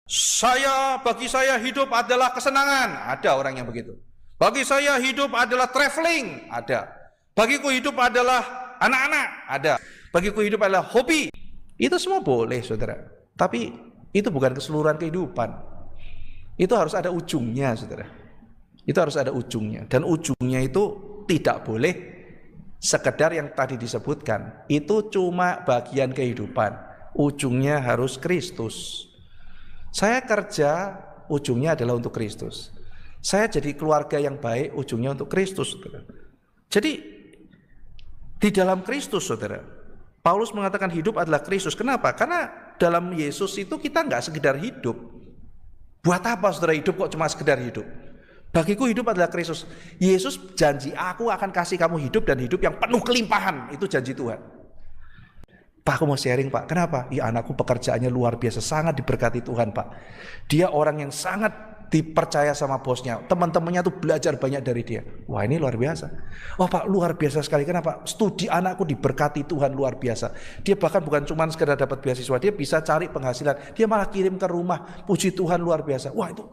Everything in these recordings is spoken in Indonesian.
Bagi saya hidup adalah kesenangan. Ada orang yang begitu. Bagi saya hidup adalah traveling. Ada. Bagiku hidup adalah anak-anak. Ada. Bagiku hidup adalah hobi. Itu semua boleh, saudara. Tapi itu bukan keseluruhan kehidupan. Itu harus ada ujungnya, saudara. Itu harus ada ujungnya. Dan ujungnya itu tidak boleh sekedar yang tadi disebutkan. Itu cuma bagian kehidupan. Ujungnya harus Kristus. Saya kerja, ujungnya adalah untuk Kristus. Saya jadi keluarga yang baik, ujungnya untuk Kristus, saudara. Jadi di dalam Kristus, saudara, Paulus mengatakan hidup adalah Kristus. Kenapa? Karena dalam Yesus itu kita nggak sekedar hidup. Buat apa, saudara, hidup kok cuma sekedar hidup? Bagiku hidup adalah Kristus. Yesus janji, aku akan kasih kamu hidup dan hidup yang penuh kelimpahan. Itu janji Tuhan. Pak, aku mau sharing, Pak. Kenapa? Ya, anakku pekerjaannya luar biasa, sangat diberkati Tuhan, Pak. Dia orang yang sangat dipercaya sama bosnya. Teman-temannya tuh belajar banyak dari dia. Wah, ini luar biasa. Oh, Pak, luar biasa sekali. Kenapa? Studi anakku diberkati Tuhan luar biasa. Dia bahkan bukan cuma sekedar dapat beasiswa, dia bisa cari penghasilan. Dia malah kirim ke rumah. Puji Tuhan, luar biasa. Wah, itu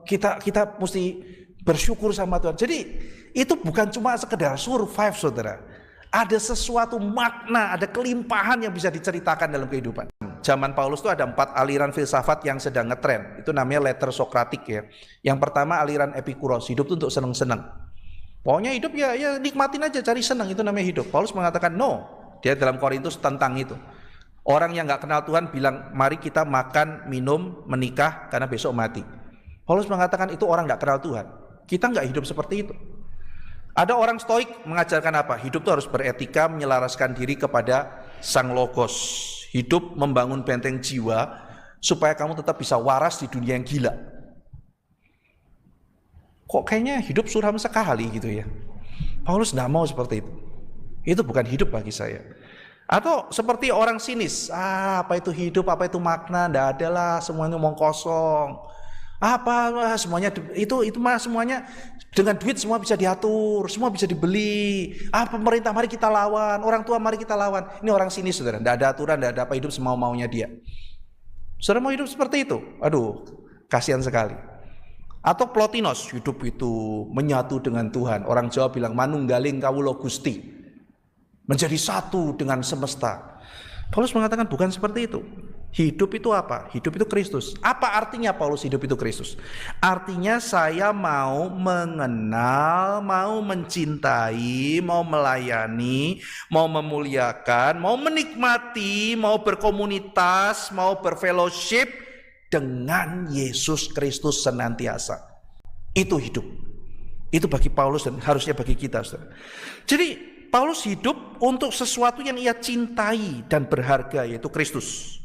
kita mesti bersyukur sama Tuhan. Jadi itu bukan cuma sekedar survive, saudara. Ada sesuatu makna, ada kelimpahan yang bisa diceritakan dalam kehidupan. Zaman Paulus itu ada 4 aliran filsafat yang sedang ngetren. Itu namanya letter Sokratik ya. Yang pertama aliran Epikuros, hidup itu untuk senang-senang. Pokoknya hidup ya nikmatin aja, cari senang, itu namanya hidup. Paulus mengatakan no. Dia dalam Korintus tentang itu. Orang yang gak kenal Tuhan bilang, mari kita makan, minum, menikah karena besok mati. Paulus mengatakan itu orang gak kenal Tuhan. Kita gak hidup seperti itu. Ada orang stoik mengajarkan apa? Hidup itu harus beretika, menyelaraskan diri kepada Sang Logos. Hidup membangun benteng jiwa supaya kamu tetap bisa waras di dunia yang gila. Kok kayaknya hidup suram sekali gitu ya. Paulus tidak mau seperti itu. Itu bukan hidup bagi saya. Atau seperti orang sinis, apa itu hidup, apa itu makna, tidak ada lah, semuanya omong kosong. Semuanya itu mah semuanya dengan duit semua bisa diatur, semua bisa dibeli. Pemerintah mari kita lawan, orang tua mari kita lawan. Ini orang sinis, saudara. Tidak ada aturan, tidak ada apa, hidup semau-maunya dia. Saudara mau hidup seperti itu? Aduh, kasihan sekali. Atau Plotinos, hidup itu menyatu dengan Tuhan. Orang Jawa bilang manunggaling kawula Gusti, menjadi satu dengan semesta. Paulus mengatakan bukan seperti itu. Hidup itu apa? Hidup itu Kristus. Apa artinya Paulus hidup itu Kristus? Artinya saya mau mengenal, mau mencintai, mau melayani, mau memuliakan, mau menikmati, mau berkomunitas, mau berfellowship dengan Yesus Kristus senantiasa. Itu hidup. Itu bagi Paulus dan harusnya bagi kita, saudara. Jadi Paulus hidup untuk sesuatu yang ia cintai dan berharga, yaitu Kristus.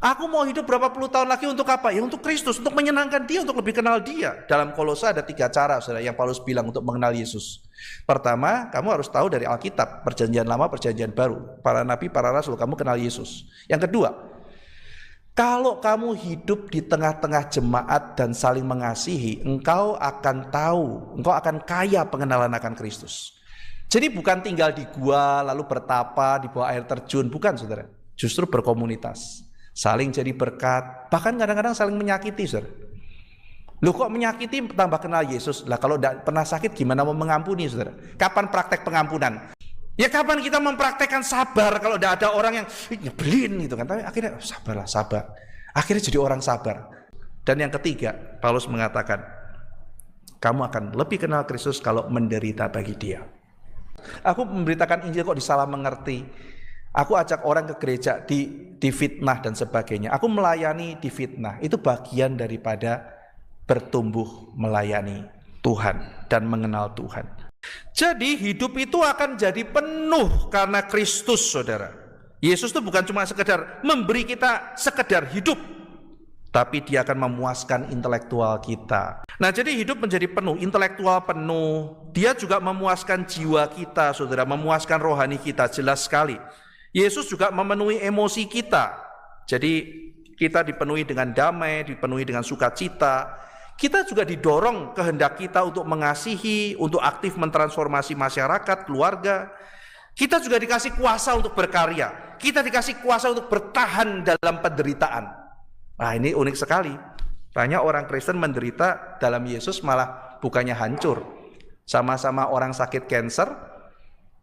Aku mau hidup berapa puluh tahun lagi untuk apa? Ya untuk Kristus, untuk menyenangkan dia, untuk lebih kenal dia. Dalam Kolose ada 3 cara, saudara, yang Paulus bilang untuk mengenal Yesus. Pertama, kamu harus tahu dari Alkitab, perjanjian lama, perjanjian baru. Para nabi, para rasul, kamu kenal Yesus. Yang kedua, kalau kamu hidup di tengah-tengah jemaat dan saling mengasihi, engkau akan tahu, engkau akan kaya pengenalan akan Kristus. Jadi bukan tinggal di gua, lalu bertapa di bawah air terjun, bukan, saudara. Justru berkomunitas, saling jadi berkat, bahkan kadang-kadang saling menyakiti, saudara. Loh, kok menyakiti tambah kenal Yesus? Lah kalau tidak pernah sakit gimana mau mengampuni, saudara? Kapan praktek pengampunan? Ya kapan kita mempraktekkan sabar kalau tidak ada orang yang nyebelin gitu kan? Tapi akhirnya sabar. Akhirnya jadi orang sabar. Dan yang ketiga, Paulus mengatakan, kamu akan lebih kenal Kristus kalau menderita bagi dia. Aku memberitakan Injil kok disalah mengerti. Aku ajak orang ke gereja difitnah dan sebagainya. Aku melayani difitnah. Itu bagian daripada bertumbuh melayani Tuhan dan mengenal Tuhan. Jadi hidup itu akan jadi penuh karena Kristus, saudara. Yesus itu bukan cuma sekedar memberi kita sekedar hidup, tapi dia akan memuaskan intelektual kita. Nah, jadi hidup menjadi penuh, intelektual penuh. Dia juga memuaskan jiwa kita, saudara, memuaskan rohani kita, jelas sekali. Yesus juga memenuhi emosi kita. Jadi kita dipenuhi dengan damai, dipenuhi dengan sukacita. Kita juga didorong kehendak kita untuk mengasihi, untuk aktif mentransformasi masyarakat, keluarga. Kita juga dikasih kuasa untuk berkarya. Kita dikasih kuasa untuk bertahan dalam penderitaan. Nah, ini unik sekali. Banyak orang Kristen menderita dalam Yesus malah bukannya hancur. Sama-sama orang sakit kanker,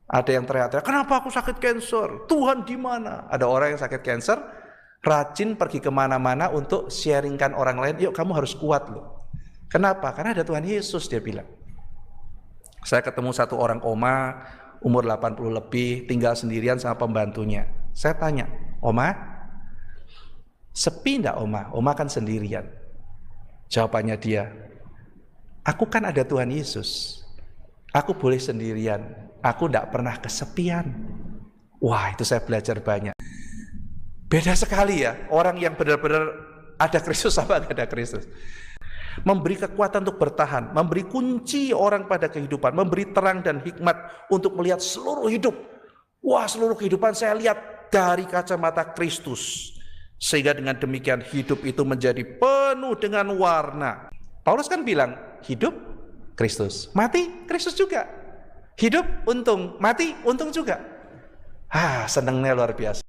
ada yang teriak-teriak, kenapa aku sakit kanker? Tuhan di mana? Ada orang yang sakit kanker, rajin pergi kemana-mana untuk sharingkan orang lain, yuk kamu harus kuat loh. Kenapa? Karena ada Tuhan Yesus, dia bilang. Saya ketemu satu orang oma, umur 80 lebih, tinggal sendirian sama pembantunya. Saya tanya, Oma, sepi enggak Oma? Oma kan sendirian. Jawabannya dia, aku kan ada Tuhan Yesus. Aku boleh sendirian. Aku enggak pernah kesepian. Wah, itu saya belajar banyak. Beda sekali ya, orang yang benar-benar ada Kristus sama enggak ada Kristus. Memberi kekuatan untuk bertahan, memberi kunci orang pada kehidupan, memberi terang dan hikmat untuk melihat seluruh hidup. Wah, seluruh kehidupan saya lihat dari kacamata Kristus. Sehingga dengan demikian hidup itu menjadi penuh dengan warna. Paulus kan bilang, hidup Kristus, mati Kristus juga. Hidup untung, mati untung juga. Senangnya luar biasa.